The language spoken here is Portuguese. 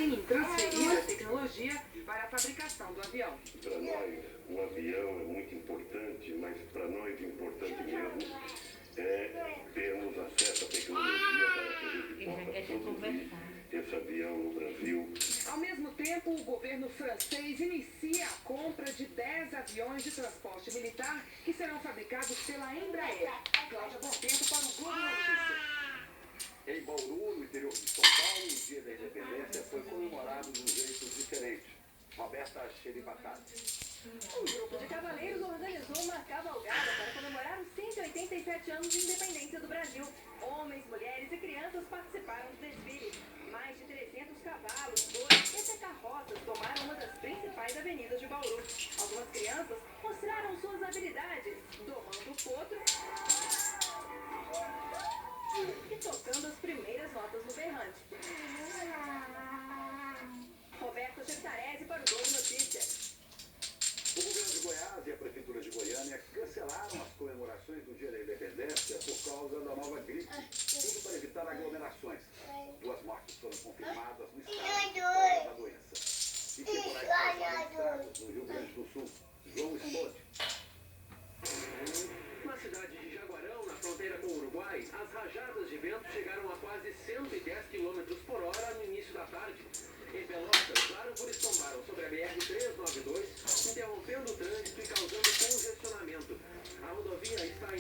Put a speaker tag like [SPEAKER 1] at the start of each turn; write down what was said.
[SPEAKER 1] pensarem em transferir a tecnologia para a fabricação do avião.
[SPEAKER 2] Para nós, o avião é muito importante, mas para nós o importante mesmo é termos acesso à tecnologia para que a gente possa produzir esse avião no Brasil.
[SPEAKER 1] Ao mesmo tempo, o governo francês inicia a compra de 10 aviões de transporte militar que serão fabricados pela Embraer. Cláudia Borbento para o Globo Notícias.
[SPEAKER 3] Em Bauru, no interior de São Paulo, o Dia da Independência foi comemorado de um jeito diferente. Roberta Xeribatati.
[SPEAKER 4] Um grupo de cavaleiros organizou uma cavalgada para comemorar os 187 anos de independência do Brasil. Homens, mulheres e crianças participaram do desfile. Mais de 300 cavalos, bois e até carroças tomaram uma das principais avenidas de Bauru. Algumas crianças mostraram suas habilidades, domando o potro e tocando as primeiras notas no berrante. Roberto Cesarese para o Globo Notícias.
[SPEAKER 3] O governo de Goiás e a prefeitura de Goiânia cancelaram as comemorações do Dia da Independência por causa da nova gripe. Tudo para evitar aglomerações. 2 mortes foram confirmadas no estado por causa da doença. E temporais registrados no Rio Grande do Sul. João Spode.
[SPEAKER 5] Na cidade de Jaguarão, na fronteira com o Uruguai, as rajadas de vento chegaram a quase 110 km por hora no início da tarde. Em Pelotas, árvores tombaram sobre a BR-392, interrompendo o trânsito e causando congestionamento. A rodovia está em